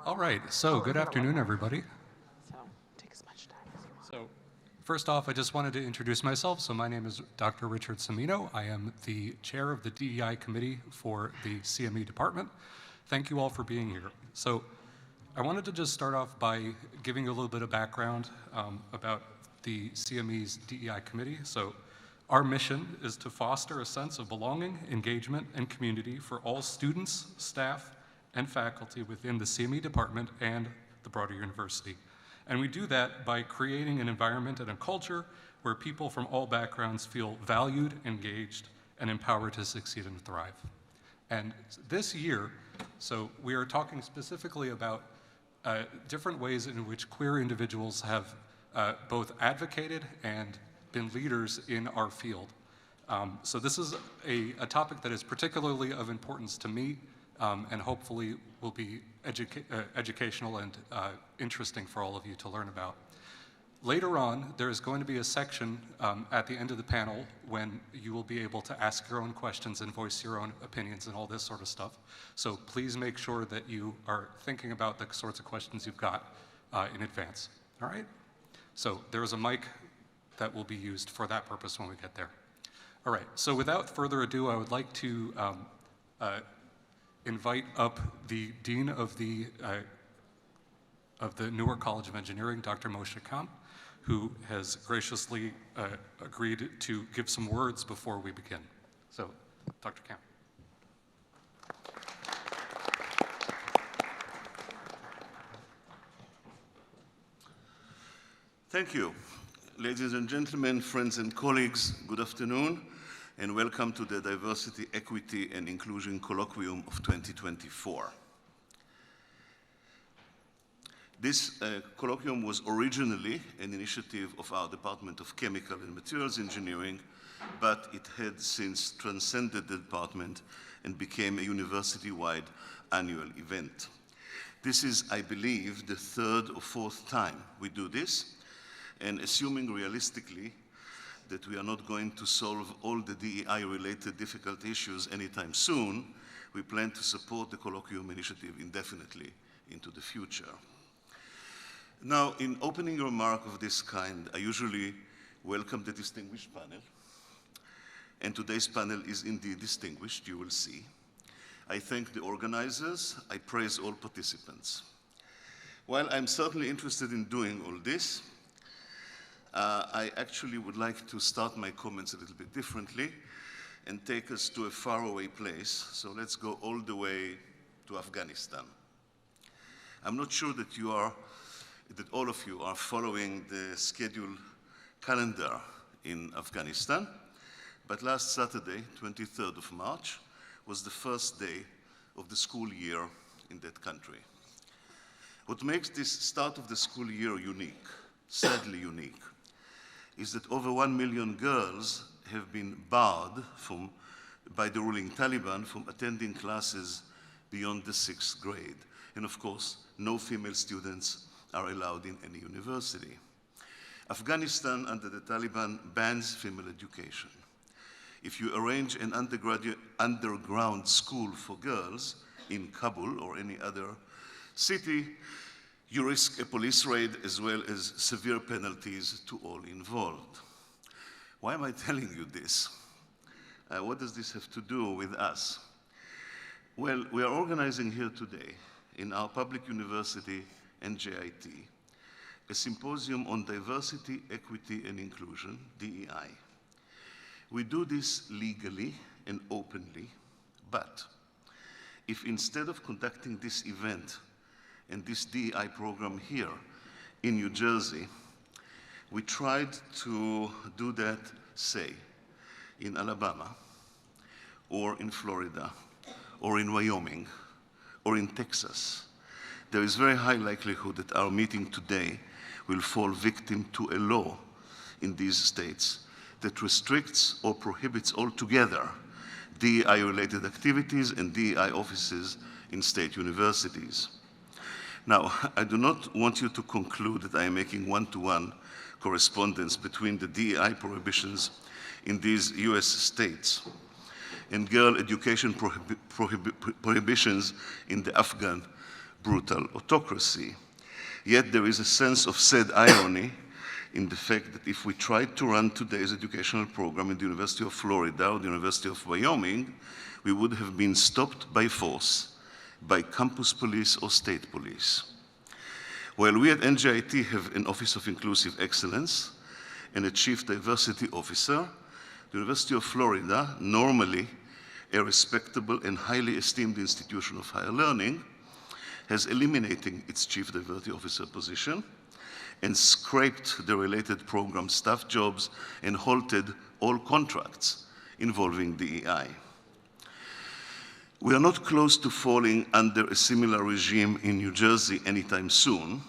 All right, so good afternoon, everybody. So take as much time as you want. So first off, I just wanted to introduce myself. So my name is Dr. Richard Cimino. I am the chair of the DEI committee for the CME department. Thank you all for being here. So I wanted to just start off by giving you a little bit of background about the CME's DEI committee. So our mission is to foster a sense of belonging, engagement, and community for all students, staff, and faculty within the CME department and the broader university. And we do that by creating an environment and a culture where people from all backgrounds feel valued, engaged, and empowered to succeed and thrive. And this year, so we are talking specifically about different ways in which queer individuals have both advocated and been leaders in our field. So this is a topic that is particularly of importance to me, and hopefully will be educational and interesting for all of you to learn about. Later on, there is going to be a section at the end of the panel when you will be able to ask your own questions and voice your own opinions and all this sort of stuff. So please make sure that you are thinking about the sorts of questions you've got in advance, all right? So there is a mic that will be used for that purpose when we get there. All right, so without further ado, I would like to invite up the Dean of the Newark College of Engineering, Dr. Moshe Khan, who has graciously agreed to give some words before we begin. So, Dr. Khan. Thank you. Ladies and gentlemen, friends and colleagues, good afternoon, and welcome to the Diversity, Equity, and Inclusion Colloquium of 2024. This colloquium was originally an initiative of our Department of Chemical and Materials Engineering, but it had since transcended the department and became a university-wide annual event. This is, I believe, the third or fourth time we do this, and assuming realistically that we are not going to solve all the DEI-related difficult issues anytime soon, we plan to support the colloquium initiative indefinitely into the future. Now, in opening a remark of this kind, I usually welcome the distinguished panel, and today's panel is indeed distinguished, you will see. I thank the organizers, I praise all participants. While I'm certainly interested in doing all this, I actually would like to start my comments a little bit differently and take us to a faraway place. So let's go all the way to Afghanistan. I'm not sure that all of you are following the scheduled calendar in Afghanistan, but last Saturday, 23rd of March, was the first day of the school year in that country. What makes this start of the school year unique, sadly unique, is that over 1 million girls have been barred by the ruling Taliban from attending classes beyond the 6th grade. And of course, no female students are allowed in any university. Afghanistan, under the Taliban, bans female education. If you arrange an underground school for girls in Kabul or any other city, you risk a police raid as well as severe penalties to all involved. Why am I telling you this? What does this have to do with us? Well, we are organizing here today in our public university, NJIT, a symposium on diversity, equity, and inclusion, DEI. We do this legally and openly, but if instead of conducting this event and this DEI program here in New Jersey, we tried to do that, say, in Alabama, or in Florida, or in Wyoming, or in Texas, there is very high likelihood that our meeting today will fall victim to a law in these states that restricts or prohibits altogether DEI-related activities and DEI offices in state universities. Now, I do not want you to conclude that I am making one-to-one correspondence between the DEI prohibitions in these US states and girl education prohibitions in the Afghan brutal autocracy. Yet there is a sense of sad irony in the fact that if we tried to run today's educational program at the University of Florida or the University of Wyoming, we would have been stopped by force, by campus police or state police. While we at NJIT have an Office of Inclusive Excellence and a Chief Diversity Officer, the University of Florida, normally a respectable and highly esteemed institution of higher learning, has eliminated its Chief Diversity Officer position and scraped the related program staff jobs and halted all contracts involving DEI. We are not close to falling under a similar regime in New Jersey anytime soon,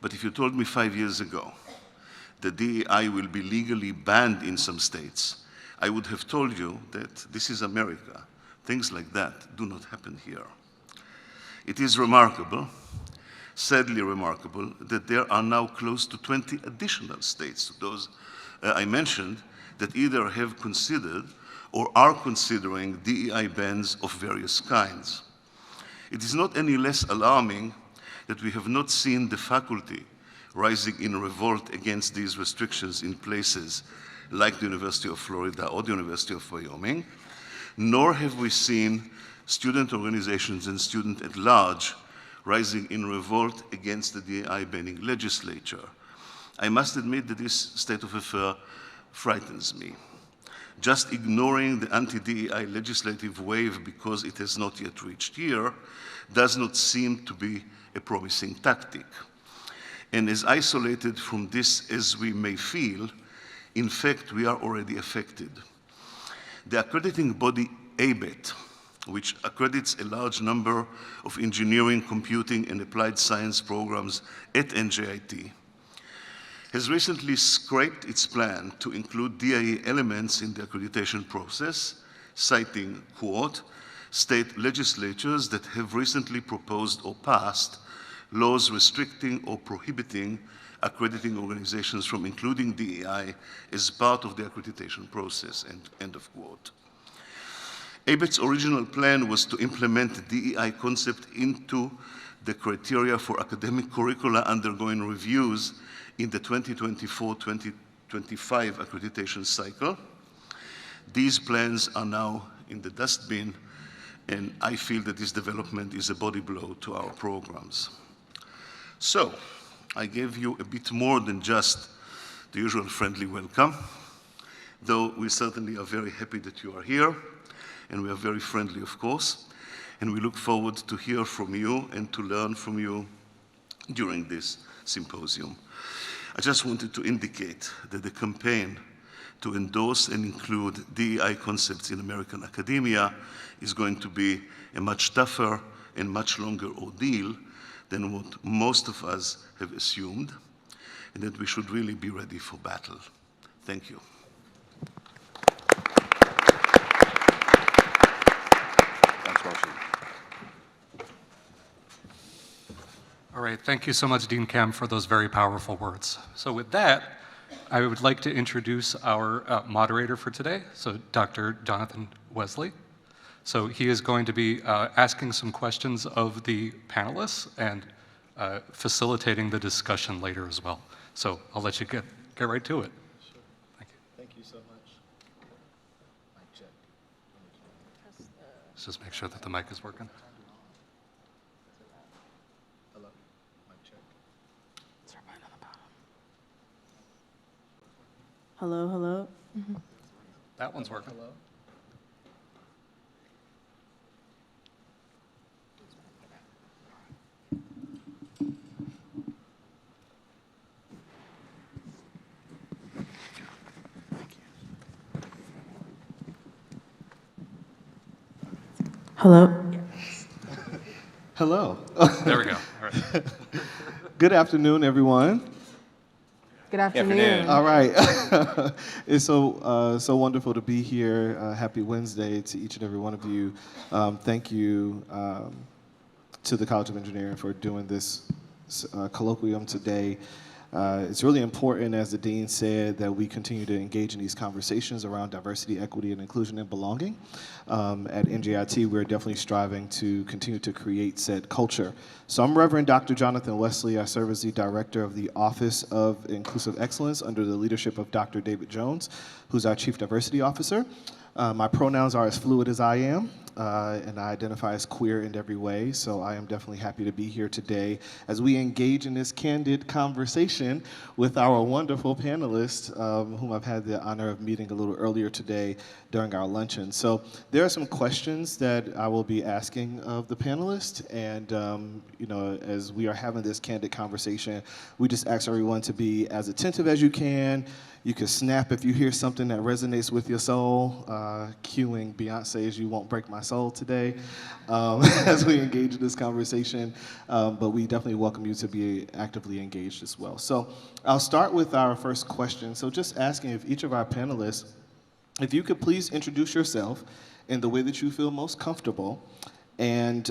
but if you told me 5 years ago that DEI will be legally banned in some states, I would have told you that this is America. Things like that do not happen here. It is remarkable, sadly remarkable, that there are now close to 20 additional states to those I mentioned that either have considered or are considering DEI bans of various kinds. It is not any less alarming that we have not seen the faculty rising in revolt against these restrictions in places like the University of Florida or the University of Wyoming, nor have we seen student organizations and students at large rising in revolt against the DEI banning legislature. I must admit that this state of affairs frightens me. Just ignoring the anti-DEI legislative wave because it has not yet reached here does not seem to be a promising tactic. And as isolated from this as we may feel, in fact, we are already affected. The accrediting body ABET, which accredits a large number of engineering, computing, and applied science programs at NJIT, has recently scrapped its plan to include DEI elements in the accreditation process, citing, quote, state legislatures that have recently proposed or passed laws restricting or prohibiting accrediting organizations from including DEI as part of the accreditation process, end of quote. ABET's original plan was to implement the DEI concept into the criteria for academic curricula undergoing reviews in the 2024-2025 accreditation cycle. These plans are now in the dustbin, and I feel that this development is a body blow to our programs. So, I gave you a bit more than just the usual friendly welcome, though we certainly are very happy that you are here, and we are very friendly, of course, and we look forward to hear from you and to learn from you during this symposium. I just wanted to indicate that the campaign to endorse and include DEI concepts in American academia is going to be a much tougher and much longer ordeal than what most of us have assumed, and that we should really be ready for battle. Thank you. Thanks, Moshe. All right, thank you so much, Dean Cam, for those very powerful words. So with that, I would like to introduce our moderator for today, so Dr. Jonathan Wesley. So he is going to be asking some questions of the panelists and facilitating the discussion later as well. So I'll let you get right to it. Sure. Thank you. Thank you so much. Mic check. Let's just make sure that the mic is working. Hello. Mic check. It's right on the bottom. Hello, hello. That one's working. Hello. Hello. Hello. There we go. All right. Good afternoon, everyone. Good afternoon. All right. It's so wonderful to be here. Happy Wednesday to each and every one of you. Thank you to the College of Engineering for doing this colloquium today. It's really important, as the dean said, that we continue to engage in these conversations around diversity, equity, and inclusion and belonging. At NJIT, we're definitely striving to continue to create said culture. So I'm Reverend Dr. Jonathan Wesley. I serve as the director of the Office of Inclusive Excellence under the leadership of Dr. David Jones, who's our Chief Diversity Officer. My pronouns are as fluid as I am, and I identify as queer in every way, so I am definitely happy to be here today as we engage in this candid conversation with our wonderful panelists, whom I've had the honor of meeting a little earlier today during our luncheon. So there are some questions that I will be asking of the panelists, and you know, as we are having this candid conversation, we just ask everyone to be as attentive as you can. You can snap if you hear something that resonates with your soul, cueing Beyonce's "You Won't Break My Soul" today, as we engage in this conversation. But we definitely welcome you to be actively engaged as well. So I'll start with our first question. So just asking if each of our panelists, if you could please introduce yourself in the way that you feel most comfortable, and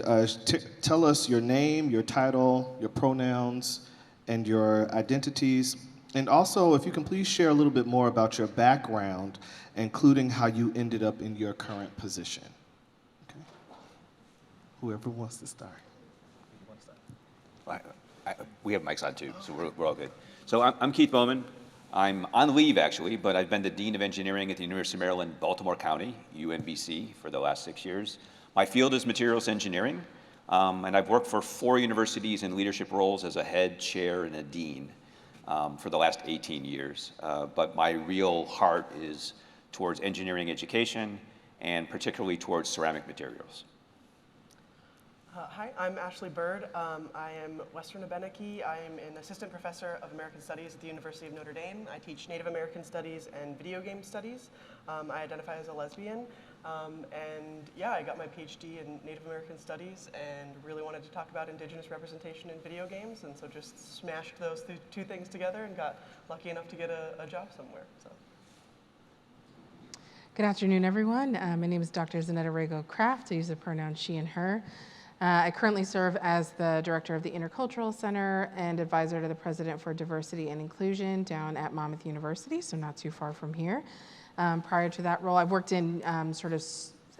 tell us your name, your title, your pronouns, and your identities. And also, if you can please share a little bit more about your background, including how you ended up in your current position. Okay. Whoever wants to start. We have mics on too, so we're all good. So I'm Keith Bowman. I'm on leave actually, but I've been the Dean of Engineering at the University of Maryland, Baltimore County, UMBC, for the last 6 years. My field is materials engineering, and I've worked for 4 universities in leadership roles as a head, chair, and a dean. For the last 18 years. But my real heart is towards engineering education and particularly towards ceramic materials. Hi, I'm Ashley Bird. I am Western Abenaki. I am an assistant professor of American Studies at the University of Notre Dame. I teach Native American Studies and video game studies. I identify as a lesbian. And yeah, I got my PhD in Native American Studies and really wanted to talk about Indigenous representation in video games, and so just smashed those two things together and got lucky enough to get a job somewhere. So. Good afternoon, everyone. My name is Dr. Zanetta Rego Kraft. I use the pronoun she and her. I currently serve as the director of the Intercultural Center and advisor to the president for diversity and inclusion down at Monmouth University, so not too far from here. Prior to that role, I've worked in sort of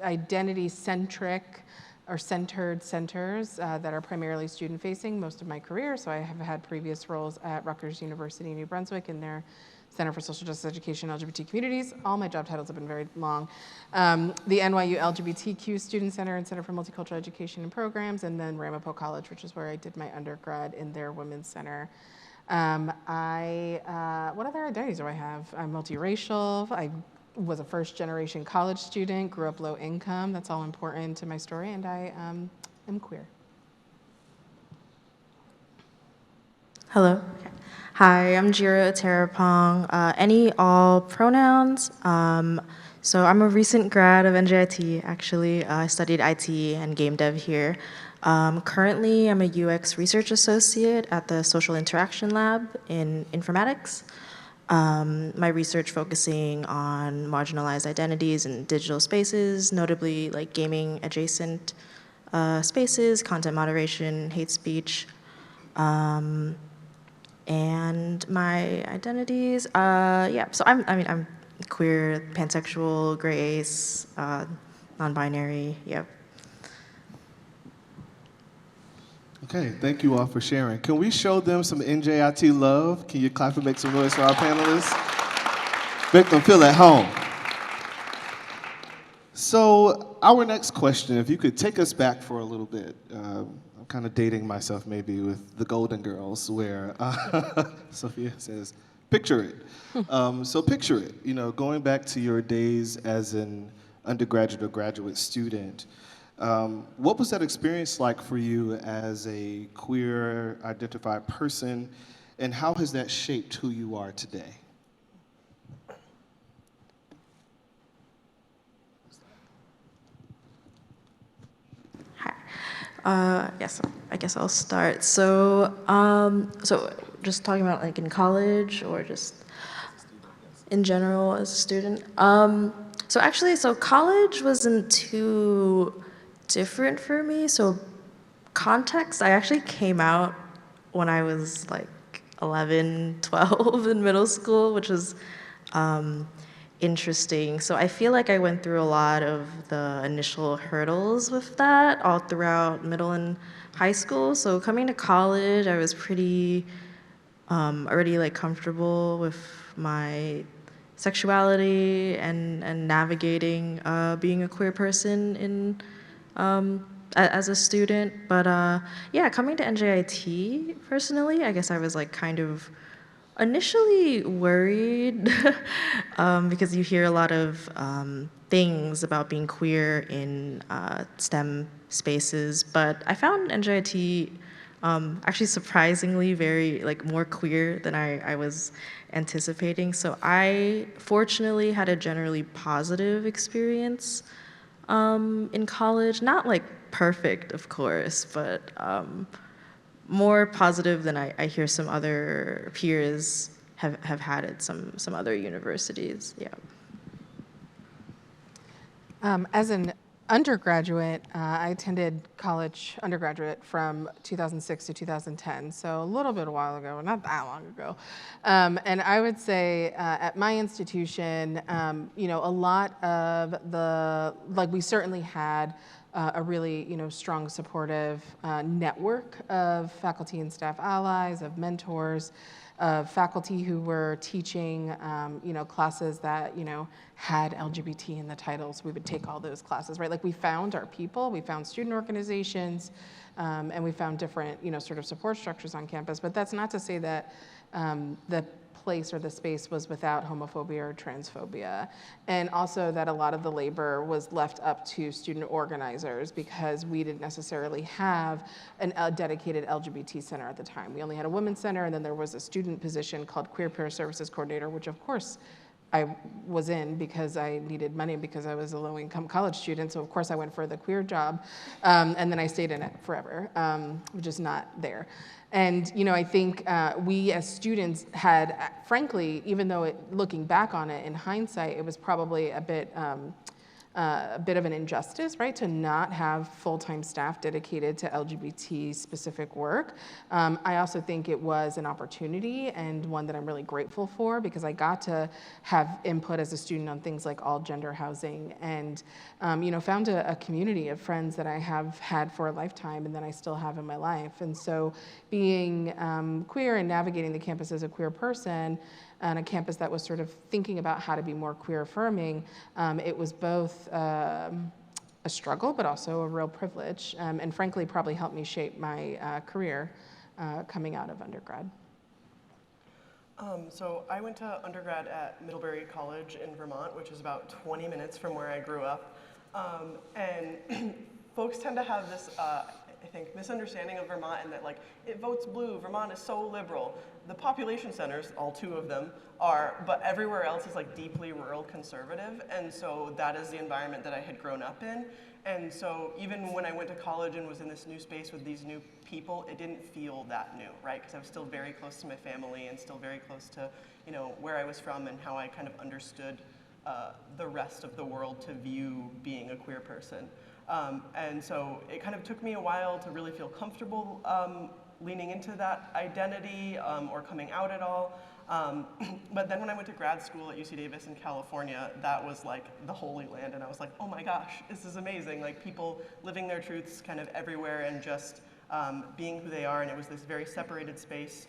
identity-centric or centered centers that are primarily student-facing most of my career. So I have had previous roles at Rutgers University in New Brunswick in their Center for Social Justice Education and LGBT Communities. All my job titles have been very long. The NYU LGBTQ Student Center and Center for Multicultural Education and Programs, and then Ramapo College, which is where I did my undergrad in their Women's Center. What other identities do I have? I'm multiracial. I was a first-generation college student, grew up low income. That's all important to my story, and I am queer. Hello. Hi, I'm Jira Terapong. Any, all pronouns. So I'm a recent grad of NJIT, actually. I studied IT and game dev here. Currently, I'm a UX research associate at the Social Interaction Lab in informatics. My research focusing on marginalized identities in digital spaces, notably like gaming adjacent spaces, content moderation, hate speech. And my identities, so I'm queer, pansexual, gray ace, non-binary, yep. Okay, thank you all for sharing. Can we show them some NJIT love? Can you clap and make some noise for our panelists? Make them feel at home. So our next question, if you could take us back for a little bit. I'm kind of dating myself maybe with the Golden Girls, where Sophia says, picture it. So picture it, you know, going back to your days as an undergraduate or graduate student. What was that experience like for you as a queer identified person, and how has that shaped who you are today? Yes, I guess I'll start. So, so just talking about like in college or just in general as a student. So college wasn't too different for me. So context, I actually came out when I was like 11, 12 in middle school, which was interesting. So I feel like I went through a lot of the initial hurdles with that all throughout middle and high school. So coming to college, I was pretty already like comfortable with my sexuality and navigating being a queer person in as a student. But yeah, coming to NJIT personally, I guess I was like kind of initially worried because you hear a lot of things about being queer in STEM spaces, but I found NJIT actually surprisingly very like more queer than I was anticipating. So I fortunately had a generally positive experience in college, not like perfect, of course, but more positive than I hear some other peers have had at some other universities. Yeah. As an undergraduate, I attended college undergraduate from 2006 to 2010, so a little bit a while ago, not that long ago. And I would say at my institution, you know, a lot of like we certainly had a really, you know, strong supportive network of faculty and staff allies, of mentors, of faculty who were teaching, you know, classes that, you know, had LGBT in the titles. We would take all those classes, right? Like we found our people, we found student organizations, and we found different, you know, sort of support structures on campus. But that's not to say that the place or the space was without homophobia or transphobia. And also that a lot of the labor was left up to student organizers because we didn't necessarily have a dedicated LGBT center at the time. We only had a women's center, and then there was a student position called Queer Peer Services Coordinator, which of course I was in because I needed money because I was a low-income college student. So of course I went for the queer job, and then I stayed in it forever, which is not there. And you know, I think we as students had, frankly, even though looking back on it in hindsight, it was probably a bit of an injustice, right, to not have full-time staff dedicated to LGBT-specific work. I also think it was an opportunity and one that I'm really grateful for because I got to have input as a student on things like all-gender housing and, you know, found a community of friends that I have had for a lifetime and that I still have in my life. And so being queer and navigating the campus as a queer person on a campus that was sort of thinking about how to be more queer affirming, it was both a struggle, but also a real privilege, and frankly probably helped me shape my career coming out of undergrad. So I went to undergrad at Middlebury College in Vermont, which is about 20 minutes from where I grew up. And folks tend to have this, I think, misunderstanding of Vermont and that like, it votes blue, Vermont is so liberal. The population centers, all two of them, are, but everywhere else is like deeply rural conservative. And so that is the environment that I had grown up in. And so even when I went to college and was in this new space with these new people, it didn't feel that new, right? Because I was still very close to my family and still very close to, you know, where I was from and how I kind of understood the rest of the world to view being a queer person. And so it kind of took me a while to really feel comfortable leaning into that identity or coming out at all. But then when I went to grad school at UC Davis in California, that was like the holy land. And I was like, oh my gosh, this is amazing. Like people living their truths kind of everywhere and just being who they are. And it was this very separated space,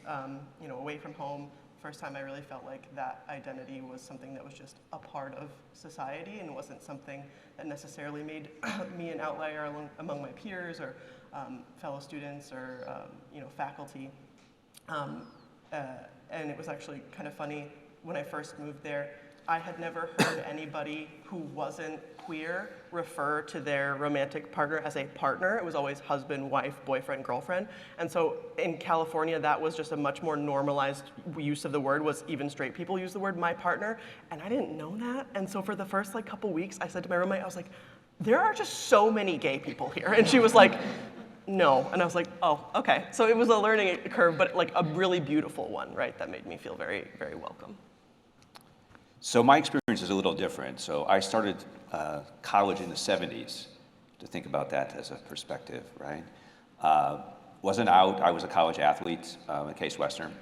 you know, away from home. First time I really felt like that identity was something that was just a part of society and wasn't something that necessarily made me an outlier among my peers or fellow students or you know, faculty. And it was actually kind of funny when I first moved there. I had never heard anybody who wasn't queer refer to their romantic partner as a partner. It was always husband, wife, boyfriend, girlfriend. And so in California, that was just a much more normalized use of the word, was even straight people use the word my partner. And I didn't know that. And so for the first like couple weeks, I said to my roommate, I was like, there are just so many gay people here. And she was like, no. And I was like, oh, okay. So it was a learning curve, but like a really beautiful one, right? That made me feel very, very welcome. So my experience is a little different. So I started college in the 70s, to think about that as a perspective, right? Wasn't out. I was a college athlete at Case Western.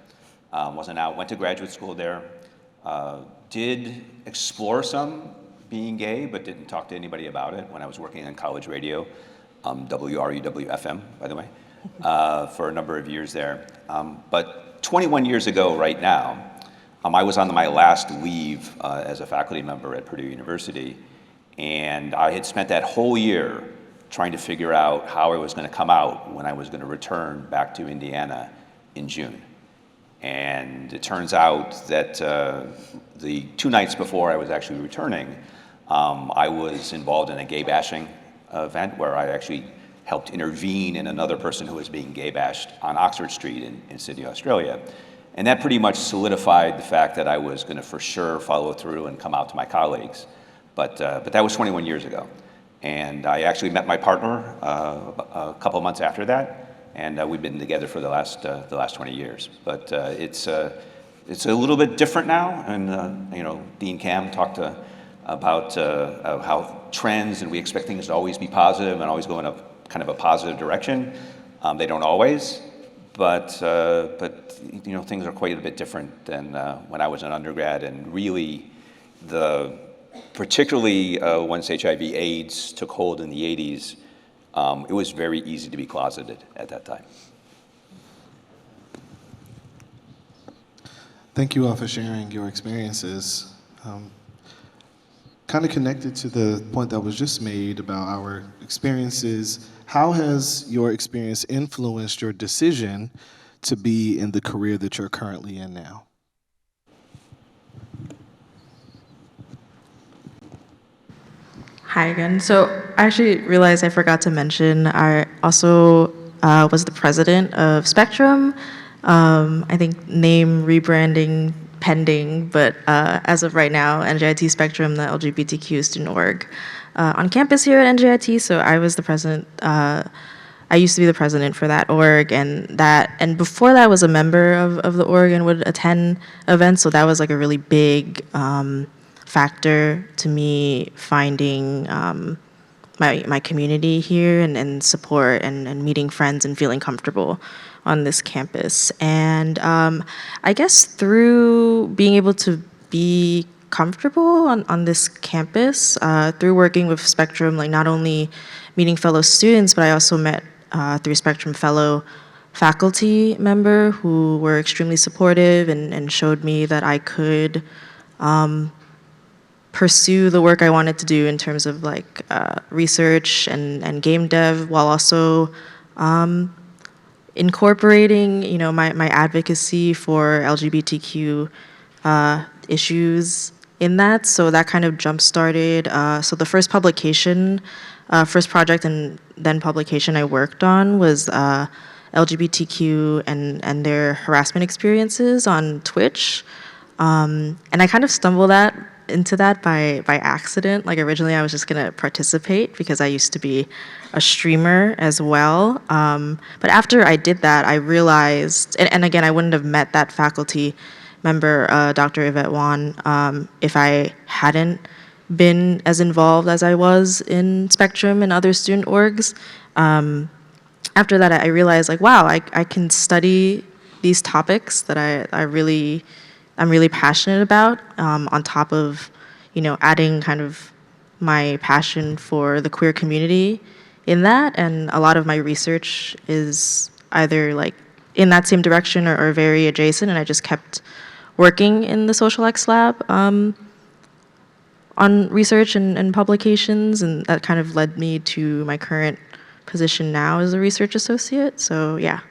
Wasn't out, went to graduate school there. Did explore some being gay, but didn't talk to anybody about it when I was working on college radio, WRUW-FM, by the way, for a number of years there. But 21 years ago right now, I was on my last leave as a faculty member at Purdue University, and I had spent that whole year trying to figure out how I was going to come out when I was going to return back to Indiana in June. And it turns out that the 2 nights before I was actually returning, I was involved in a gay bashing event where I actually helped intervene in another person who was being gay bashed on Oxford Street in Sydney, Australia. And that pretty much solidified the fact that I was going to for sure follow through and come out to my colleagues. But that was 21 years ago. And I actually met my partner a couple months after that. And we've been together for the last 20 years. But it's a little bit different now. And you know, Dean Cam talked about how trends, and we expect things to always be positive and always go in a kind of a positive direction. They don't always, but you know, things are quite a bit different than when I was an undergrad. And really, particularly once HIV/AIDS took hold in the 80s. It was very easy to be closeted at that time. Thank you all for sharing your experiences. Kind of connected to the point that was just made about our experiences, how has your experience influenced your decision to be in the career that you're currently in now? Hi again. So I actually realized I forgot to mention I also was the president of Spectrum. I think name rebranding pending, but as of right now, NJIT Spectrum, the LGBTQ student org on campus here at NJIT. So I was the president. I used to be the president for that org, and before that I was a member of the org and would attend events. So that was like a really big factor to me finding my community here and support and meeting friends and feeling comfortable on this campus. And I guess through being able to be comfortable on this campus, through working with Spectrum, like not only meeting fellow students, but I also met through Spectrum fellow faculty member who were extremely supportive and showed me that I could pursue the work I wanted to do in terms of like research and game dev, while also incorporating, you know, my advocacy for LGBTQ issues in that. So that kind of jump started. So the first publication, first project and then publication I worked on was LGBTQ and their harassment experiences on Twitch. And I kind of stumbled into that by accident. Like originally I was just gonna participate because I used to be a streamer as well. But after I did that, I realized, and again, I wouldn't have met that faculty member, Dr. Yvette Wan, if I hadn't been as involved as I was in Spectrum and other student orgs. After that, I realized like, wow, I can study these topics that I'm really passionate about, on top of, you know, adding kind of my passion for the queer community in that. And a lot of my research is either like in that same direction or very adjacent. And I just kept working in the Social X Lab on research and publications. And that kind of led me to my current position now as a research associate. So yeah.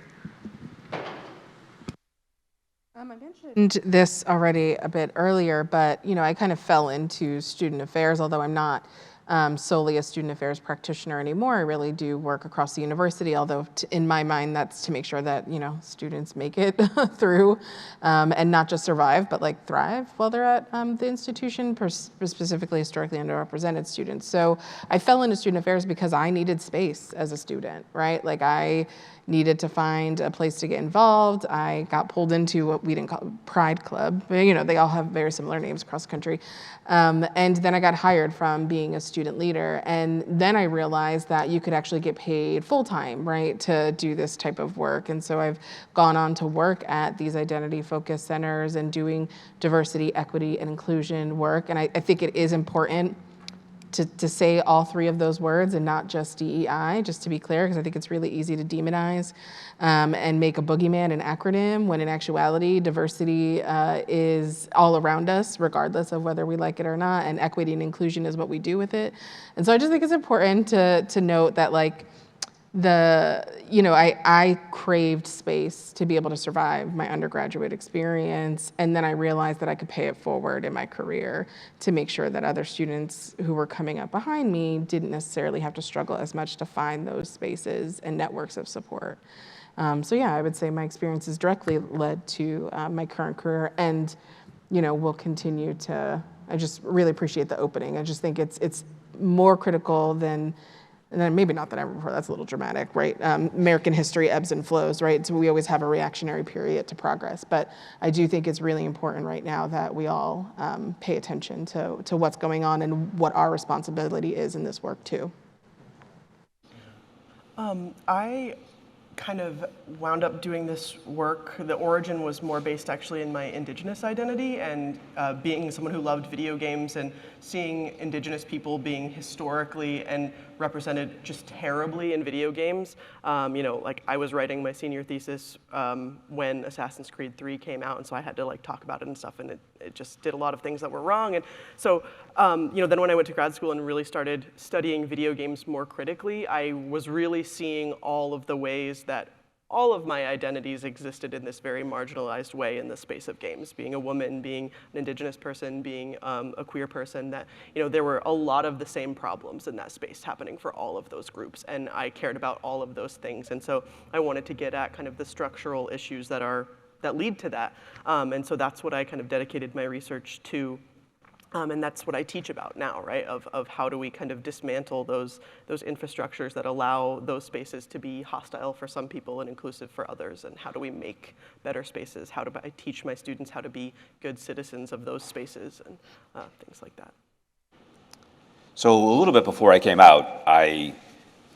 I mentioned this already a bit earlier, but you know, I kind of fell into student affairs, although I'm not solely a student affairs practitioner anymore. I really do work across the university, although in my mind, that's to make sure that, you know, students make it through and not just survive, but like thrive while they're at the institution, specifically historically underrepresented students. So I fell into student affairs because I needed space as a student, right? Like I needed to find a place to get involved. I got pulled into what we didn't call Pride Club. You know, they all have very similar names across the country. And then I got hired from being a student student leader. And then I realized that you could actually get paid full-time, right, to do this type of work. And so I've gone on to work at these identity-focused centers and doing diversity, equity, and inclusion work. And I think it is important to say all three of those words and not just DEI, just to be clear, because I think it's really easy to demonize and make a boogeyman an acronym, when in actuality, diversity is all around us, regardless of whether we like it or not, and equity and inclusion is what we do with it. And so I just think it's important to note that, like, I craved space to be able to survive my undergraduate experience, and then I realized that I could pay it forward in my career to make sure that other students who were coming up behind me didn't necessarily have to struggle as much to find those spaces and networks of support. So yeah, I would say my experience has directly led to my current career, and will continue to. I just really appreciate the opening. I just think it's more critical than. And then maybe not than ever before, that's a little dramatic, right? American history ebbs and flows, right? So we always have a reactionary period to progress. But I do think it's really important right now that we all pay attention to what's going on and what our responsibility is in this work too. I kind of wound up doing this work. The origin was more based actually in my Indigenous identity, and being someone who loved video games and seeing Indigenous people being historically and represented just terribly in video games. Like I was writing my senior thesis when Assassin's Creed 3 came out, and so I had to like talk about it and stuff, and it just did a lot of things that were wrong. And so, then when I went to grad school and really started studying video games more critically, I was really seeing all of the ways that all of my identities existed in this very marginalized way in the space of games. Being a woman, being an Indigenous person, being a queer person, that there were a lot of the same problems in that space happening for all of those groups, and I cared about all of those things. And so I wanted to get at kind of the structural issues that lead to that. And so that's what I kind of dedicated my research to. And that's what I teach about now, right? Of how do we kind of dismantle those infrastructures that allow those spaces to be hostile for some people and inclusive for others, and how do we make better spaces? How do I teach my students how to be good citizens of those spaces and things like that? So a little bit before I came out, I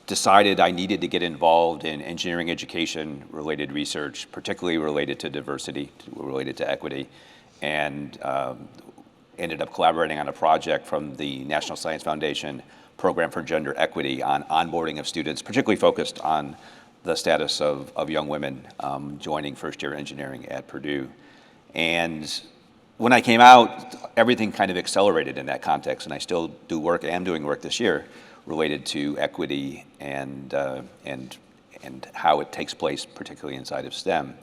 decided I needed to get involved in engineering education related research, particularly related to diversity, related to equity, and ended up collaborating on a project from the National Science Foundation Program for Gender Equity on onboarding of students, particularly focused on the status of young women joining first-year engineering at Purdue. And when I came out, everything kind of accelerated in that context, and I still do work, am doing work this year related to equity and how it takes place, particularly inside of STEM.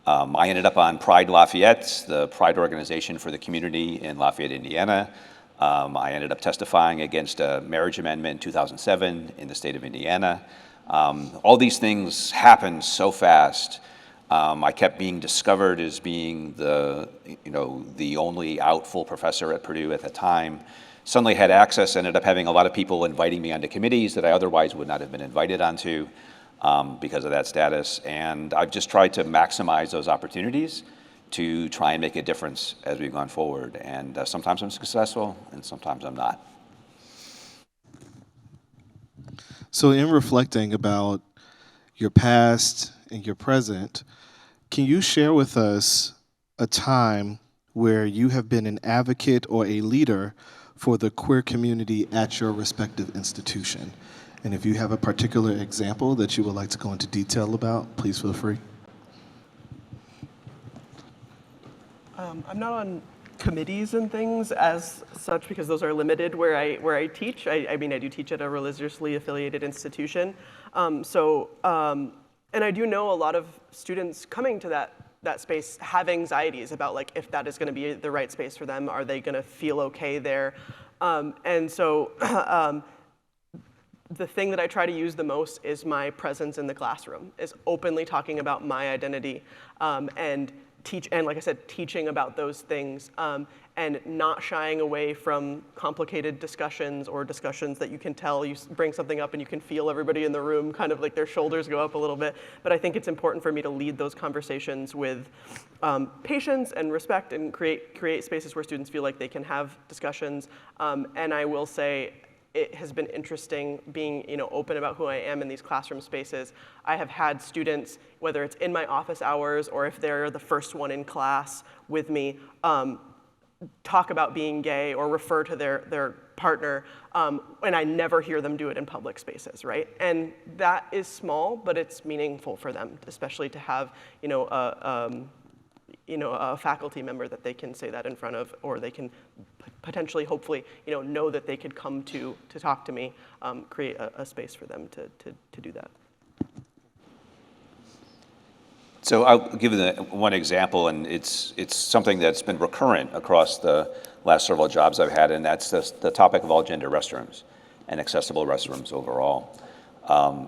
I ended up on Pride Lafayette, the Pride organization for the community in Lafayette, Indiana. I ended up testifying against a marriage amendment in 2007 in the state of Indiana. All these things happened so fast. I kept being discovered as being the only out full professor at Purdue at the time. Suddenly had access, ended up having a lot of people inviting me onto committees that I otherwise would not have been invited onto. Because of that status, and I've just tried to maximize those opportunities to try and make a difference as we've gone forward. And sometimes I'm successful, and sometimes I'm not. So in reflecting about your past and your present, can you share with us a time where you have been an advocate or a leader for the queer community at your respective institution? And if you have a particular example that you would like to go into detail about, please feel free. I'm not on committees and things as such because those are limited where I teach. I mean, I do teach at a religiously affiliated institution. And I do know a lot of students coming to that space have anxieties about like if that is going to be the right space for them. Are they going to feel okay there? And so the thing that I try to use the most is my presence in the classroom, is openly talking about my identity and like I said, teaching about those things and not shying away from complicated discussions or discussions that you can tell, you bring something up and you can feel everybody in the room kind of like their shoulders go up a little bit. But I think it's important for me to lead those conversations with patience and respect and create spaces where students feel like they can have discussions. And I will say, it has been interesting being, open about who I am in these classroom spaces. I have had students, whether it's in my office hours or if they're the first one in class with me, talk about being gay or refer to their partner, and I never hear them do it in public spaces, right? And that is small, but it's meaningful for them, especially to have, a faculty member that they can say that in front of, or they can potentially, hopefully, know that they could come to talk to me, create a space for them to do that. So I'll give you one example, and it's something that's been recurrent across the last several jobs I've had, and that's the topic of all gender restrooms and accessible restrooms overall.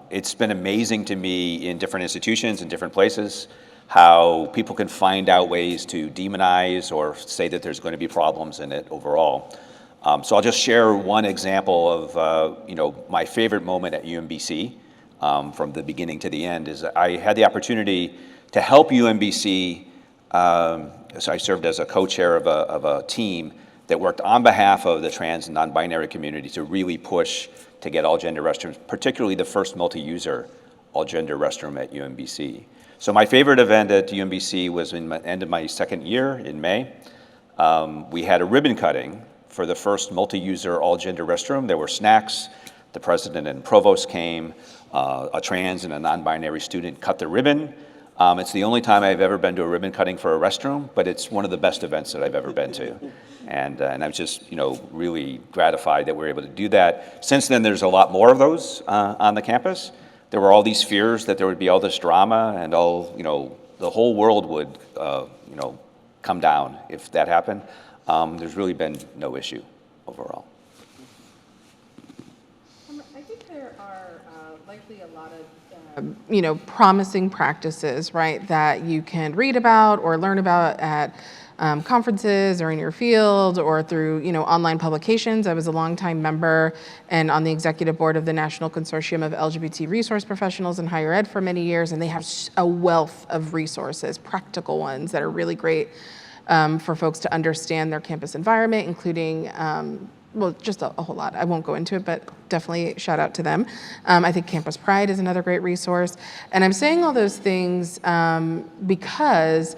It's been amazing to me in different institutions and different places how people can find out ways to demonize or say that there's going to be problems in it overall. So I'll just share one example of my favorite moment at UMBC from the beginning to the end is I had the opportunity to help UMBC. So I served as a co-chair of a team that worked on behalf of the trans and non-binary community to really push to get all gender restrooms, particularly the first multi-user all gender restroom at UMBC. So my favorite event at UMBC was in the end of my second year in May. We had a ribbon cutting for the first multi-user all gender restroom. There were snacks, the president and provost came, a trans and a non-binary student cut the ribbon. It's the only time I've ever been to a ribbon cutting for a restroom, but it's one of the best events that I've ever been to. And I'm just, really gratified that we're able to do that. Since then, there's a lot more of those on the campus. There were all these fears that there would be all this drama and the whole world would, come down if that happened. There's really been no issue overall. I think there are likely a lot of promising practices, right, that you can read about or learn about at conferences or in your field or through, online publications. I was a longtime member and on the executive board of the National Consortium of LGBT Resource Professionals in Higher Ed for many years, and they have a wealth of resources, practical ones that are really great for folks to understand their campus environment, including just a whole lot. I won't go into it, but definitely shout out to them. I think Campus Pride is another great resource. And I'm saying all those things because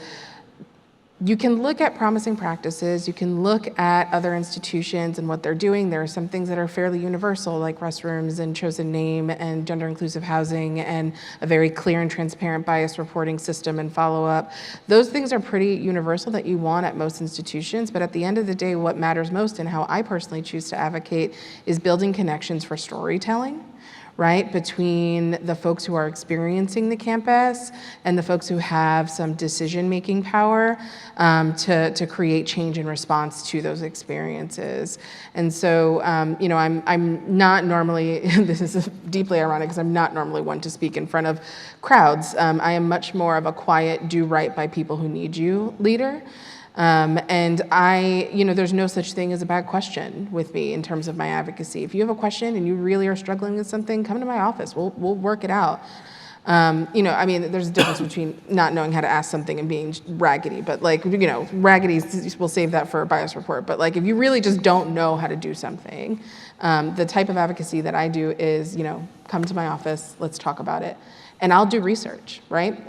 you can look at promising practices, you can look at other institutions and what they're doing. There are some things that are fairly universal, like restrooms and chosen name and gender inclusive housing and a very clear and transparent bias reporting system and follow-up. Those things are pretty universal that you want at most institutions, but at the end of the day, what matters most and how I personally choose to advocate is building connections for storytelling, right, between the folks who are experiencing the campus and the folks who have some decision-making power to create change in response to those experiences. And so, I'm not normally, this is deeply ironic because I'm not normally one to speak in front of crowds. I am much more of a quiet, do right by people who need you leader. And there's no such thing as a bad question with me in terms of my advocacy. If you have a question and you really are struggling with something, come to my office. We'll work it out. There's a difference between not knowing how to ask something and being raggedy, but raggedy, we'll save that for a bias report. But if you really just don't know how to do something, the type of advocacy that I do is, come to my office, let's talk about it. And I'll do research, right?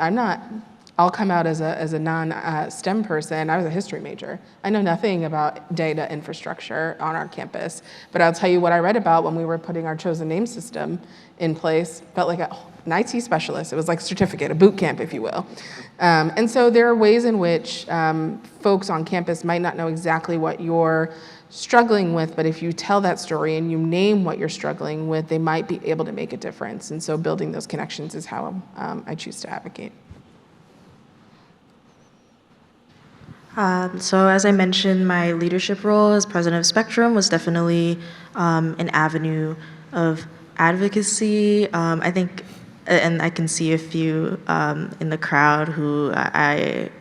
I'll come out as a non-STEM person. I was a history major. I know nothing about data infrastructure on our campus, but I'll tell you what I read about when we were putting our chosen name system in place. Felt like an IT specialist. It was like a certificate, a boot camp, if you will. And so there are ways in which folks on campus might not know exactly what you're struggling with, but if you tell that story and you name what you're struggling with, they might be able to make a difference. And so building those connections is how I choose to advocate. So as I mentioned, my leadership role as president of Spectrum was definitely an avenue of advocacy. I think, and I can see a few in the crowd who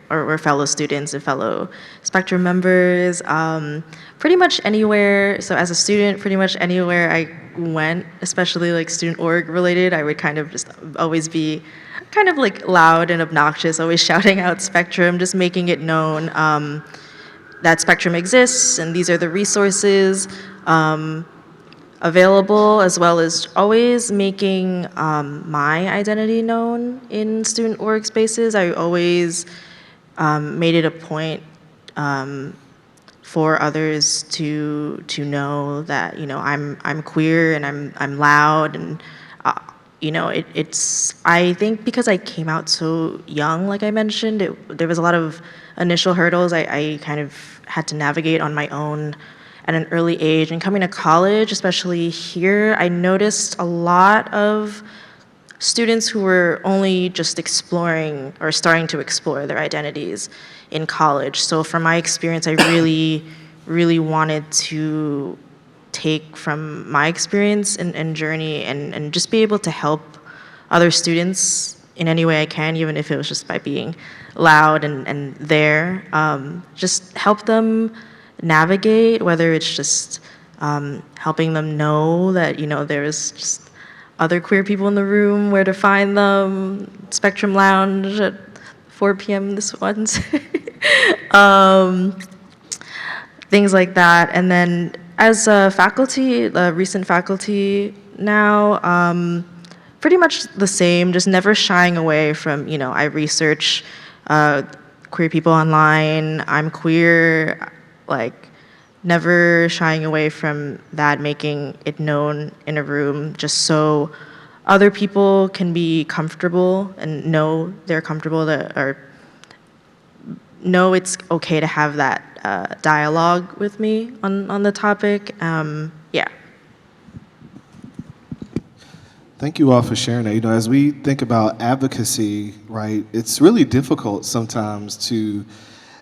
were fellow students and fellow Spectrum members. Pretty much anywhere, so as a student, pretty much anywhere I went, especially student org related, I would kind of just always be kind of loud and obnoxious, always shouting out Spectrum, just making it known that Spectrum exists and these are the resources. available, as well as always making my identity known in student workspaces. I always made it a point for others to know that, you know, I'm queer and I'm loud, and you know, it's, I think because I came out so young, like I mentioned, there was a lot of initial hurdles I kind of had to navigate on my own at an early age. And coming to college, especially here, I noticed a lot of students who were only just exploring or starting to explore their identities in college. So from my experience, I really wanted to take from my experience and journey and just be able to help other students in any way I can, even if it was just by being loud and there. Just help them navigate, whether it's just helping them know that, you know, there's just other queer people in the room, where to find them, Spectrum Lounge at 4 p.m. this Wednesday. Things like that. And then as a faculty, recent faculty now, pretty much the same, just never shying away from, you know, I research queer people online, I'm queer, like never shying away from that, making it known in a room just so other people can be comfortable and know they're comfortable or know it's okay to have that dialogue with me on the topic. Yeah. Thank you all for sharing that. You know, as we think about advocacy, right, it's really difficult sometimes to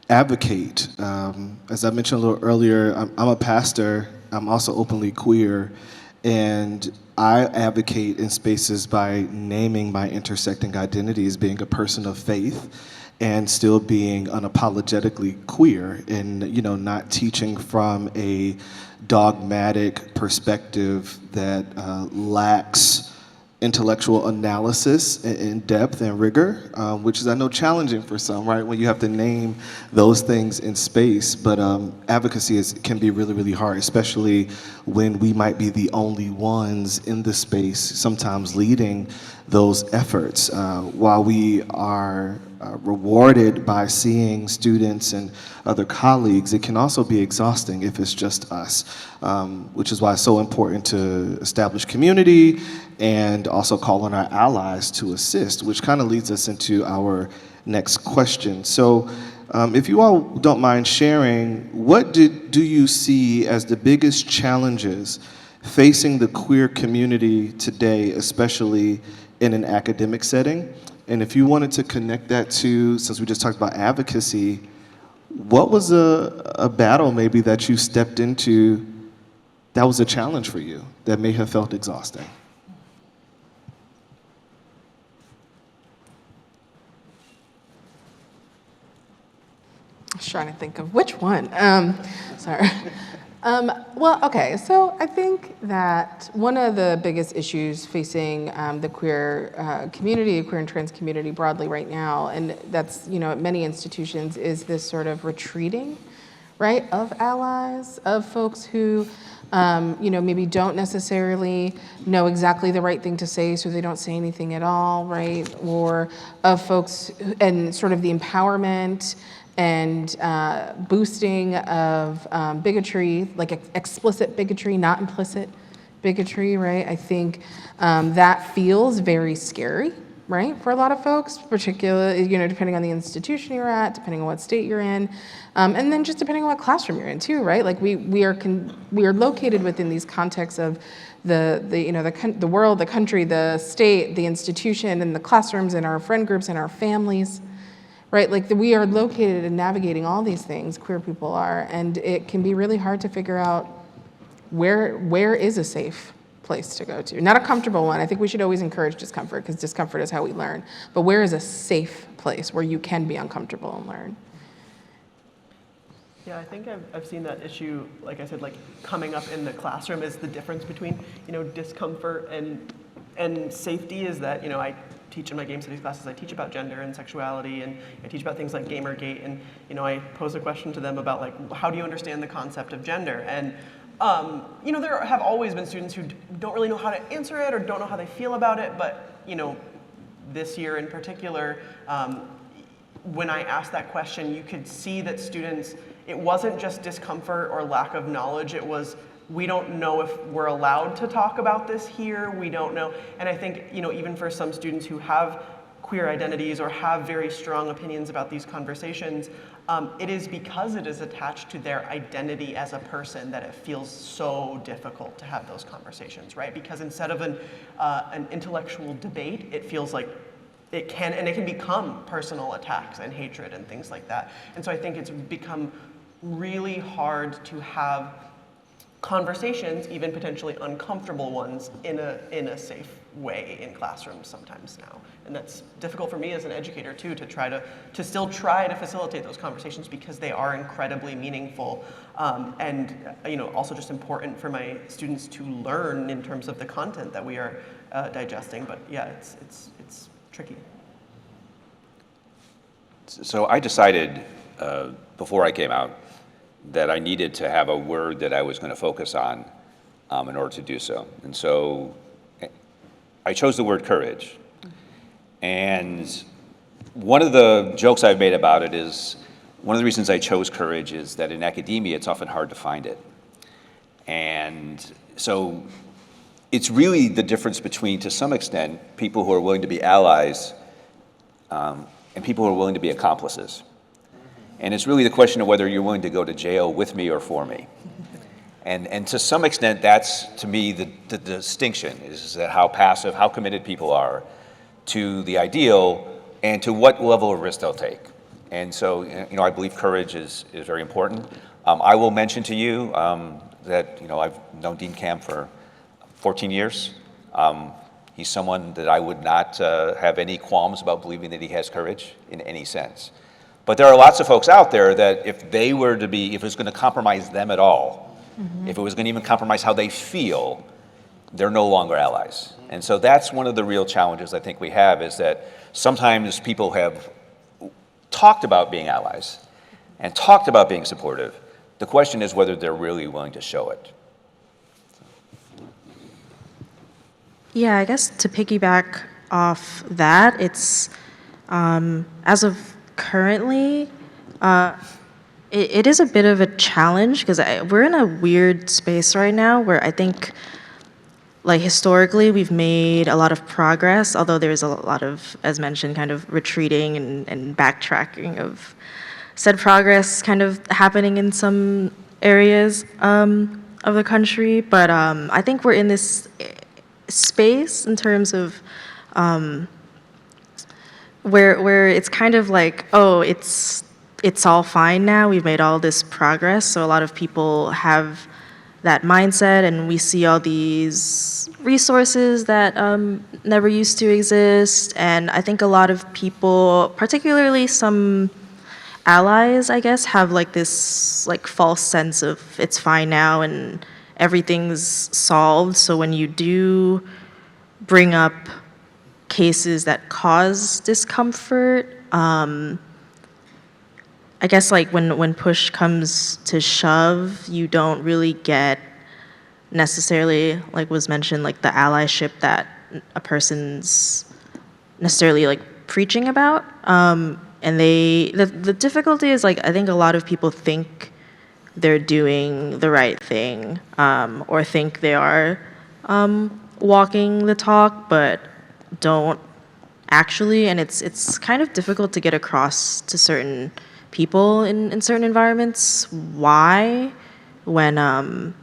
advocate. As I mentioned a little earlier, I'm a pastor. I'm also openly queer, and I advocate in spaces by naming my intersecting identity as being a person of faith and still being unapologetically queer, and, you know, not teaching from a dogmatic perspective that lacks intellectual analysis in depth and rigor, which is, I know, challenging for some, right, when you have to name those things in space. But advocacy can be really, really hard, especially when we might be the only ones in the space, sometimes leading those efforts. While we are rewarded by seeing students and other colleagues, it can also be exhausting if it's just us, which is why it's so important to establish community and also call on our allies to assist, which kind of leads us into our next question. So if you all don't mind sharing, what do you see as the biggest challenges facing the queer community today, especially in an academic setting? And if you wanted to connect that to, since we just talked about advocacy, what was a battle maybe that you stepped into that was a challenge for you, that may have felt exhausting? I was trying to think of which one. Sorry. Well, okay, so I think that one of the biggest issues facing the queer community, queer and trans community broadly right now, and that's, you know, at many institutions, is this sort of retreating, right, of allies, of folks who, you know, maybe don't necessarily know exactly the right thing to say, so they don't say anything at all, right, or of folks, and sort of the empowerment and boosting of bigotry, like explicit bigotry, not implicit bigotry, right? I think that feels very scary, right, for a lot of folks, particularly, you know, depending on the institution you're at, depending on what state you're in, and then just depending on what classroom you're in too, right? Like we are located within these contexts of the world, the country, the state, the institution, and the classrooms, and our friend groups, and our families. Right, like we are located and navigating all these things, queer people are, and it can be really hard to figure out where is a safe place to go to. Not a comfortable one. I think we should always encourage discomfort, because discomfort is how we learn. But where is a safe place where you can be uncomfortable and learn? Yeah, I think I've seen that issue, like I said, like coming up in the classroom, is the difference between, you know, discomfort and safety. Is that, you know, I teach in my game studies classes, I teach about gender and sexuality, and I teach about things like Gamergate, and, you know, I pose a question to them about, like, how do you understand the concept of gender? And You know, there have always been students who don't really know how to answer it or don't know how they feel about it, but, you know, this year in particular, when I asked that question, you could see that students, it wasn't just discomfort or lack of knowledge, it was, we don't know if we're allowed to talk about this here, we don't know. And I think, you know, even for some students who have queer identities or have very strong opinions about these conversations, it is because it is attached to their identity as a person that it feels so difficult to have those conversations, right? Because instead of an intellectual debate, it feels like it can become personal attacks and hatred and things like that. And so I think it's become really hard to have conversations, even potentially uncomfortable ones, in a safe way in classrooms sometimes now. And that's difficult for me as an educator too, to still try to facilitate those conversations because they are incredibly meaningful, and you know, also just important for my students to learn in terms of the content that we are digesting. But yeah, it's tricky. So I decided before I came out that I needed to have a word that I was going to focus on in order to do so. And so I chose the word courage. And one of the jokes I've made about it is, one of the reasons I chose courage is that in academia, it's often hard to find it. And so it's really the difference between, to some extent, people who are willing to be allies and people who are willing to be accomplices. And it's really the question of whether you're willing to go to jail with me or for me. And to some extent, that's, to me, the distinction, is that how passive, how committed people are to the ideal and to what level of risk they'll take. And so, you know, I believe courage is very important. I will mention to you that, you know, I've known Dean Camp for 14 years. He's someone that I would not have any qualms about believing that he has courage in any sense. But there are lots of folks out there that if they were to be, if it was going to compromise them at all, if it was going to even compromise how they feel, they're no longer allies. And so that's one of the real challenges I think we have, is that sometimes people have talked about being allies and talked about being supportive. The question is whether they're really willing to show it. Yeah, I guess to piggyback off that, it's as of currently, it is a bit of a challenge because we're in a weird space right now where I think, like, historically we've made a lot of progress, although there's a lot of, as mentioned, kind of retreating and backtracking of said progress kind of happening in some areas of the country. But I think we're in this space in terms of where it's kind of like, oh, it's all fine now, we've made all this progress. So a lot of people have that mindset, and we see all these resources that never used to exist. And I think a lot of people, particularly some allies, I guess, have like this like false sense of it's fine now and everything's solved. So when you do bring up cases that cause discomfort, I guess like when push comes to shove, you don't really get necessarily, like was mentioned, like the allyship that a person's necessarily like preaching about. And the difficulty is, like, I think a lot of people think they're doing the right thing, or think they are walking the talk, but don't actually. And it's kind of difficult to get across to certain people in certain environments why, when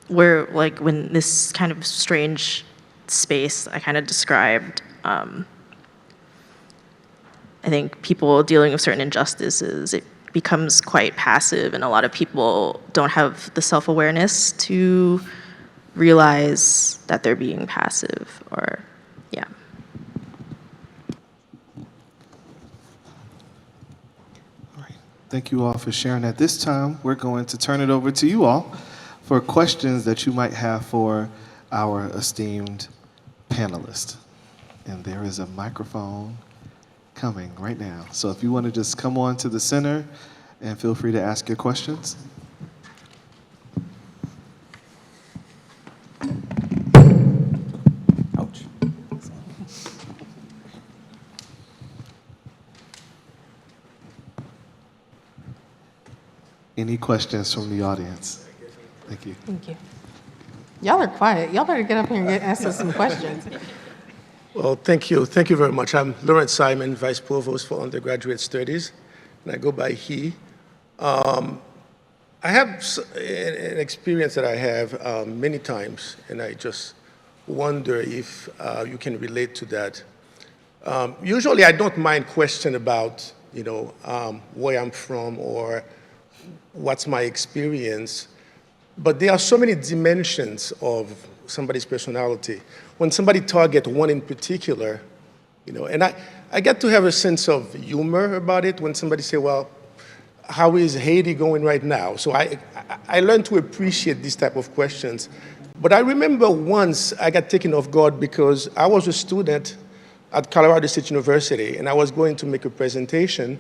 we're like, when this kind of strange space I kind of described, I think people dealing with certain injustices, it becomes quite passive, and a lot of people don't have the self-awareness to realize that they're being passive, or yeah. Thank you all for sharing. At this time, we're going to turn it over to you all for questions that you might have for our esteemed panelists. And there is a microphone coming right now. So if you want to just come on to the center and feel free to ask your questions. Any questions from the audience? Thank you. Thank you. Y'all are quiet. Y'all better get up here and ask us some questions. Well, thank you. Thank you very much. I'm Lawrence Simon, Vice Provost for Undergraduate Studies, and I go by he. I have an experience that I have many times, and I just wonder if you can relate to that. Usually, I don't mind question about, where I'm from or what's my experience, but there are so many dimensions of somebody's personality. When somebody targets one in particular, and I get to have a sense of humor about it when somebody say, well, how is Haiti going right now? So I learned to appreciate these type of questions. But I remember once I got taken off guard because I was a student at Colorado State University, and I was going to make a presentation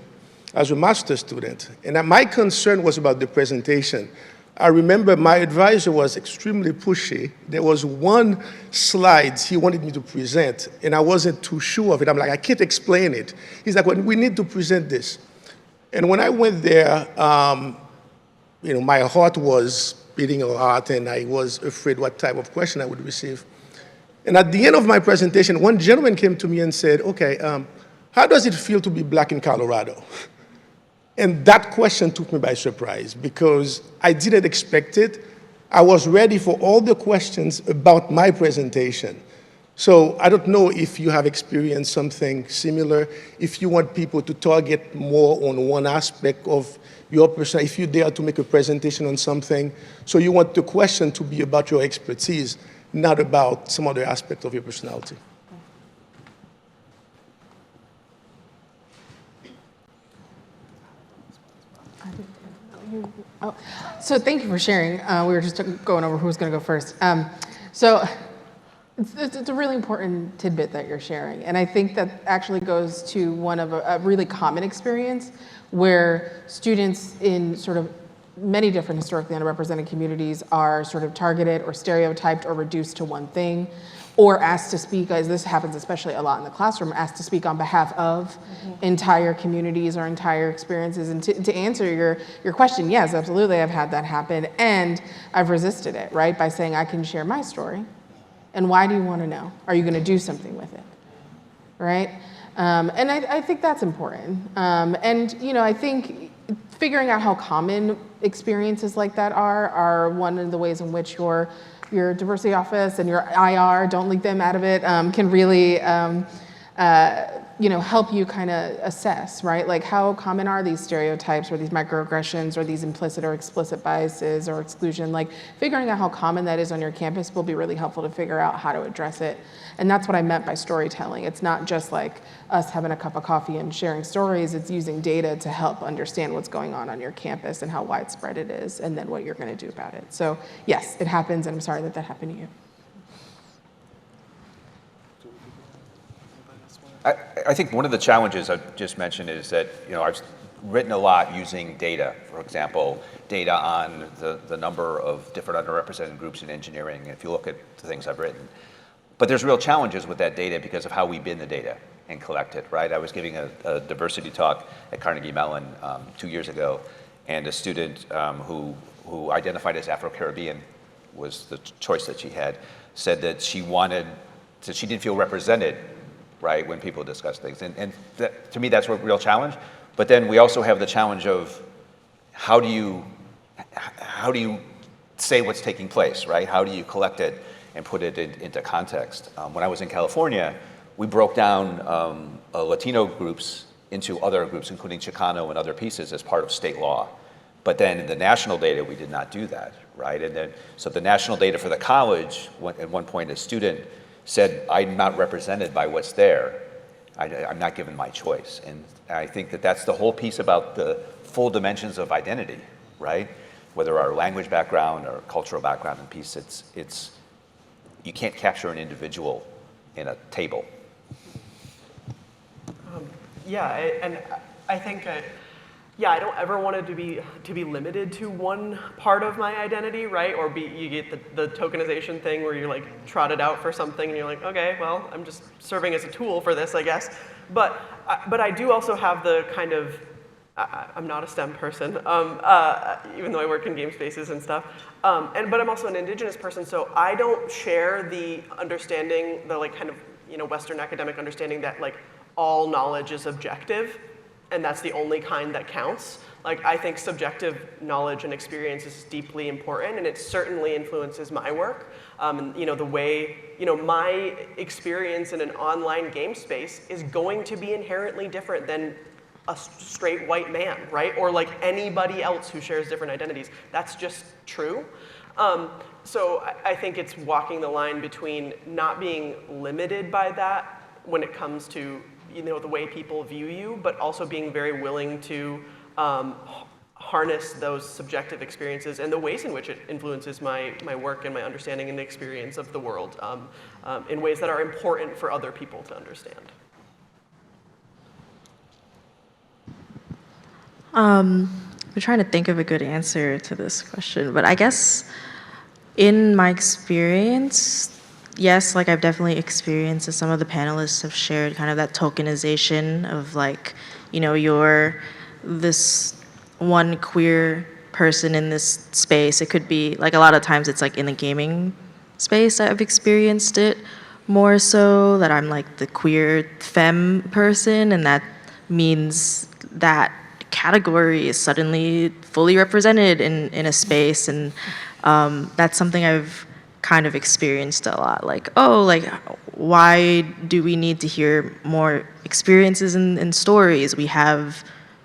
as a master's student. And my concern was about the presentation. I remember my advisor was extremely pushy. There was one slide he wanted me to present, and I wasn't too sure of it. I'm like, I can't explain it. He's like, well, we need to present this. And when I went there, my heart was beating a lot, and I was afraid what type of question I would receive. And at the end of my presentation, one gentleman came to me and said, okay, how does it feel to be black in Colorado? And that question took me by surprise because I didn't expect it. I was ready for all the questions about my presentation. So I don't know if you have experienced something similar, if you want people to target more on one aspect of your person, if you dare to make a presentation on something, so you want the question to be about your expertise, not about some other aspect of your personality. So thank you for sharing. We were just going over who's going to go first. So it's a really important tidbit that you're sharing. And I think that actually goes to one of a really common experience where students in sort of many different historically underrepresented communities are sort of targeted or stereotyped or reduced to one thing, or asked to speak, as this happens especially a lot in the classroom, asked to speak on behalf of entire communities or entire experiences. And to answer your question, yes, absolutely, I've had that happen, and I've resisted it, right, by saying I can share my story. And why do you want to know? Are you going to do something with it, right? And I think that's important. And I think figuring out how common experiences like that are one of the ways in which your diversity office and your IR, don't leave them out of it, can really help you kind of assess, right? Like how common are these stereotypes or these microaggressions or these implicit or explicit biases or exclusion? Like figuring out how common that is on your campus will be really helpful to figure out how to address it. And that's what I meant by storytelling. It's not just like us having a cup of coffee and sharing stories. It's using data to help understand what's going on your campus and how widespread it is and then what you're going to do about it. So yes, it happens, and I'm sorry that happened to you. I think one of the challenges I just mentioned is that, I've written a lot using data. For example, data on the number of different underrepresented groups in engineering, if you look at the things I've written. But there's real challenges with that data because of how we bin the data and collect it, right? I was giving a diversity talk at Carnegie Mellon 2 years ago, and a student who identified as Afro-Caribbean was the choice that she had, said that she didn't feel represented, right, when people discuss things. And to me, that's a real challenge. But then we also have the challenge of how do you say what's taking place, right? How do you collect it and put it into context? When I was in California, we broke down Latino groups into other groups, including Chicano and other pieces as part of state law. But then in the national data, we did not do that, right? And then, so the national data for the college, at one point a student said, I'm not represented by what's there. I'm not given my choice. And I think that that's the whole piece about the full dimensions of identity, right? Whether our language background or cultural background and piece, it's you can't capture an individual in a table. And I think, I don't ever want it to be limited to one part of my identity, right? Or you get the tokenization thing where you're like trotted out for something and you're like, okay, well, I'm just serving as a tool for this, I guess. But I do also have the kind of I'm not a STEM person, even though I work in game spaces and stuff. But I'm also an indigenous person, so I don't share the understanding, the like kind of Western academic understanding that like all knowledge is objective, and that's the only kind that counts. Like I think subjective knowledge and experience is deeply important, and it certainly influences my work. And the way my experience in an online game space is going to be inherently different than a straight white man, right? Or like anybody else who shares different identities. That's just true. So I think it's walking the line between not being limited by that when it comes to the way people view you, but also being very willing to harness those subjective experiences and the ways in which it influences my work and my understanding and experience of the world in ways that are important for other people to understand. I'm trying to think of a good answer to this question, but I guess in my experience, yes, like I've definitely experienced, as some of the panelists have shared, kind of that tokenization of like, you're this one queer person in this space. It could be, like a lot of times it's like in the gaming space I've experienced it more so, that I'm like the queer femme person, and that means that category is suddenly fully represented in a space, and that's something I've kind of experienced a lot. Like, oh, like why do we need to hear more experiences and stories? We have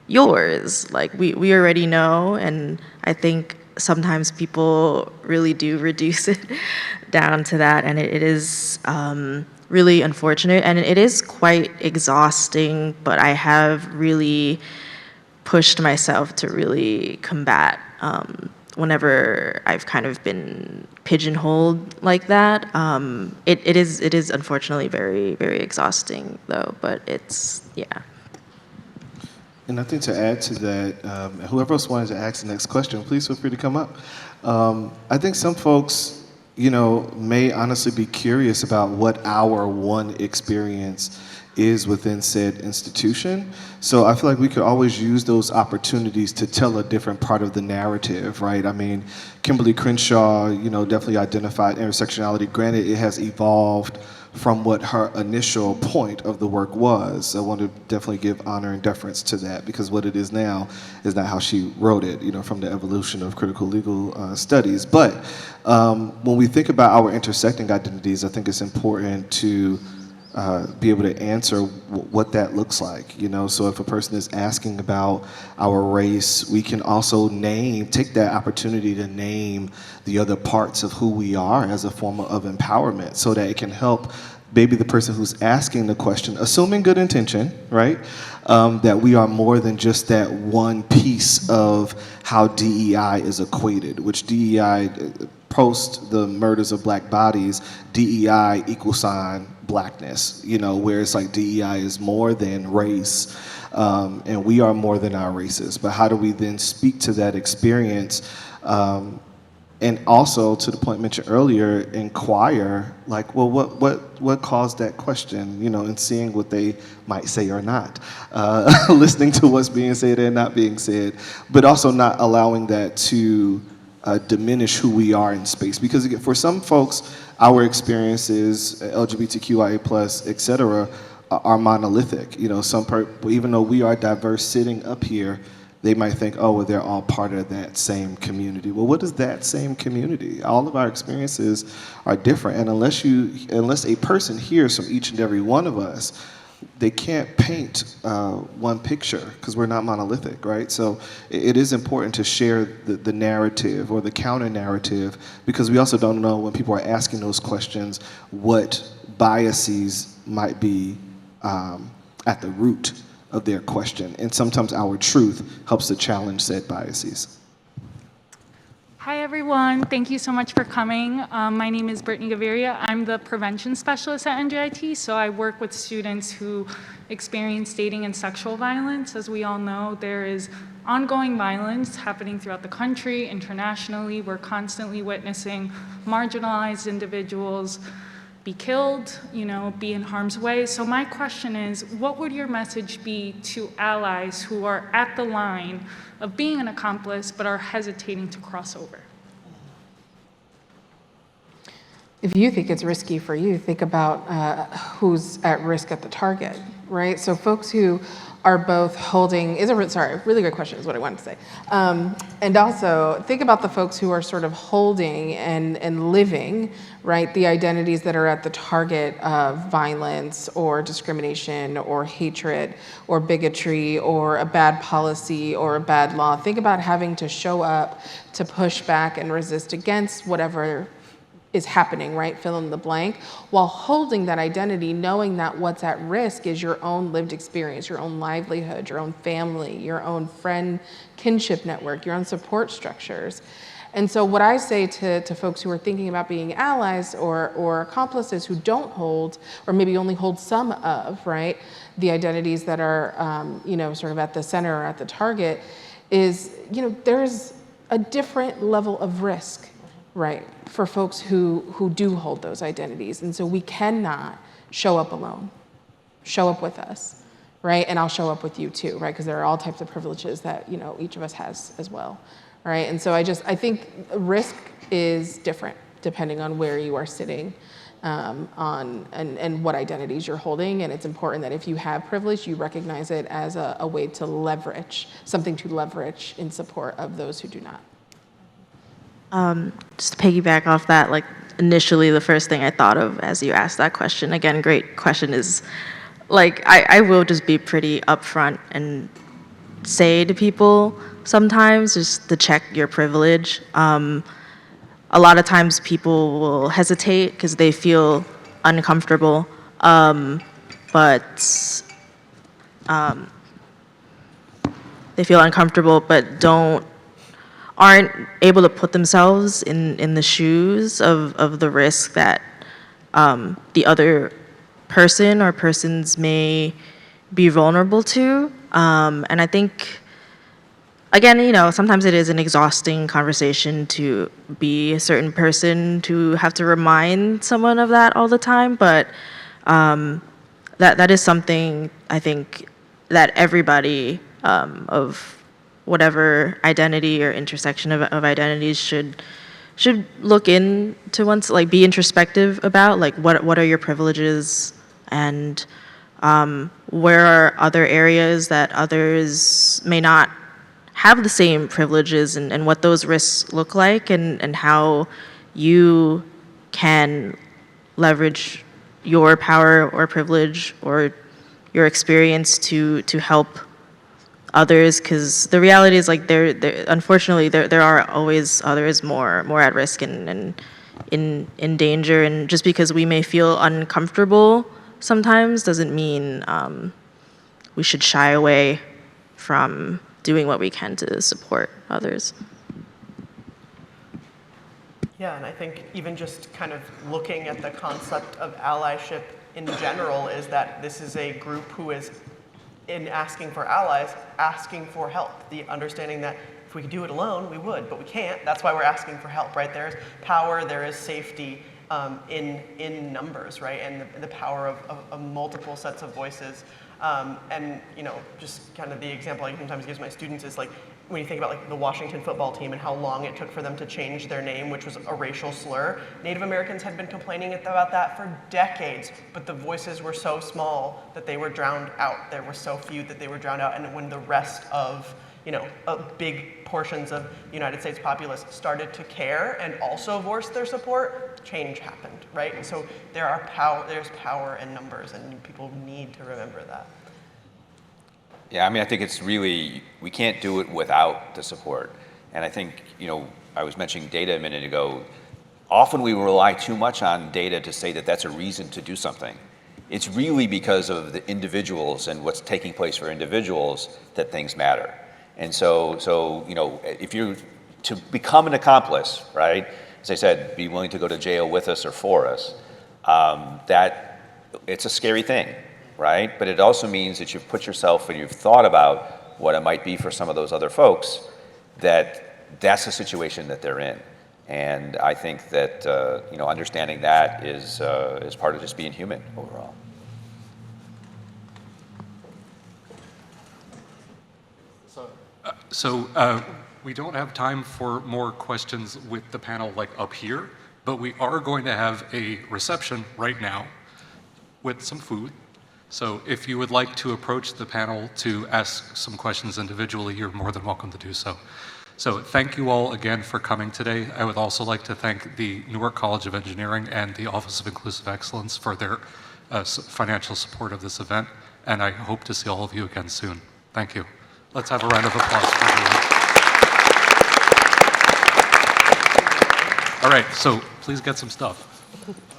yours. Like we already know, and I think sometimes people really do reduce it down to that, and it is really unfortunate, and it is quite exhausting, but I have really pushed myself to really combat whenever I've kind of been pigeonholed like that. It is unfortunately very, very exhausting though, but it's, yeah. And I think to add to that, whoever else wanted to ask the next question, please feel free to come up. I think some folks, may honestly be curious about what our one experience is within said institution. So I feel like we could always use those opportunities to tell a different part of the narrative, right? I mean, Kimberly Crenshaw, definitely identified intersectionality. Granted, it has evolved from what her initial point of the work was. I want to definitely give honor and deference to that, because what it is now is not how she wrote it, from the evolution of critical legal studies. But when we think about our intersecting identities, I think it's important to be able to answer what that looks like, So if a person is asking about our race, we can also take that opportunity to name the other parts of who we are as a form of empowerment, so that it can help maybe the person who's asking the question, assuming good intention, right? That we are more than just that one piece of how DEI is equated, which DEI, post the murders of black bodies, DEI = blackness, where it's like DEI is more than race, and we are more than our races. But how do we then speak to that experience? And also, to the point mentioned earlier, inquire, like, well, what caused that question, and seeing what they might say or not, listening to what's being said and not being said, but also not allowing that to diminish who we are in space. Because again, for some folks, our experiences, LGBTQIA+, et cetera, are monolithic. Even though we are diverse sitting up here, they might think, oh, well, they're all part of that same community. Well, what is that same community? All of our experiences are different, and unless a person hears from each and every one of us, they can't paint one picture, because we're not monolithic, right? So it is important to share the narrative or the counter narrative, because we also don't know, when people are asking those questions, what biases might be at the root of their question. And sometimes our truth helps to challenge said biases. Hi, everyone. Thank you so much for coming. My name is Brittany Gaviria. I'm the prevention specialist at NJIT, so I work with students who experience dating and sexual violence. As we all know, there is ongoing violence happening throughout the country, internationally. We're constantly witnessing marginalized individuals be killed, be in harm's way. So my question is, what would your message be to allies who are at the line of being an accomplice but are hesitating to cross over? If you think it's risky for you, think about who's at risk at the target, right? So folks who are both holding, really good question is what I wanted to say. And also think about the folks who are sort of holding and living, right, the identities that are at the target of violence or discrimination or hatred or bigotry or a bad policy or a bad law. Think about having to show up to push back and resist against whatever is happening, right? Fill in the blank, while holding that identity, knowing that what's at risk is your own lived experience, your own livelihood, your own family, your own friend kinship network, your own support structures. And so what I say to folks who are thinking about being allies or accomplices who don't hold, or maybe only hold some of, right, the identities that are, sort of at the center or at the target, is, there's a different level of risk, right, for folks who do hold those identities. And so we cannot show up alone. Show up with us, right? And I'll show up with you too, right? Because there are all types of privileges that, each of us has as well, right? And so I think risk is different depending on where you are sitting and what identities you're holding. And it's important that if you have privilege, you recognize it as a way to leverage, something to leverage in support of those who do not. Just to piggyback off that, like initially the first thing I thought of as you asked that question, again, great question, is like I will just be pretty upfront and say to people sometimes just to check your privilege. A lot of times people will hesitate because they feel uncomfortable, but aren't able to put themselves in the shoes of the risk that the other person or persons may be vulnerable to. And I think, again, sometimes it is an exhausting conversation to be a certain person, to have to remind someone of that all the time, but that is something I think that everybody of whatever identity or intersection of identities should look into once, like be introspective about, like what are your privileges, and where are other areas that others may not have the same privileges, and what those risks look like, and how you can leverage your power or privilege or your experience to help others, because the reality is, like, unfortunately there are always others more at risk and in danger, and just because we may feel uncomfortable sometimes doesn't mean we should shy away from doing what we can to support others. Yeah, and I think even just kind of looking at the concept of allyship in general is that this is a group who is, in asking for allies, asking for help. The understanding that if we could do it alone, we would, but we can't. That's why we're asking for help, right? There is power, there is safety in numbers, right? And the power of multiple sets of voices. And just kind of the example I sometimes give my students is like, when you think about like the Washington football team and how long it took for them to change their name, which was a racial slur, Native Americans had been complaining about that for decades, but the voices were so small that they were drowned out. There were so few that they were drowned out, and when the rest of big portions of the United States populace started to care and also voiced their support, change happened, right? And so there's power in numbers, and people need to remember that. Yeah, I mean, I think it's really, we can't do it without the support. And I think, I was mentioning data a minute ago. Often we rely too much on data to say that that's a reason to do something. It's really because of the individuals and what's taking place for individuals that things matter. And so if you're to become an accomplice, right, as I said, be willing to go to jail with us or for us, that it's a scary thing. Right? But it also means that you've put yourself and you've thought about what it might be for some of those other folks, that's the situation that they're in. And I think that, you know, understanding that is part of just being human overall. So we don't have time for more questions with the panel like up here, but we are going to have a reception right now with some food. So if you would like to approach the panel to ask some questions individually, you're more than welcome to do so. So thank you all again for coming today. I would also like to thank the Newark College of Engineering and the Office of Inclusive Excellence for their financial support of this event, and I hope to see all of you again soon. Thank you. Let's have a round of applause for everyone. All right, so please get some stuff.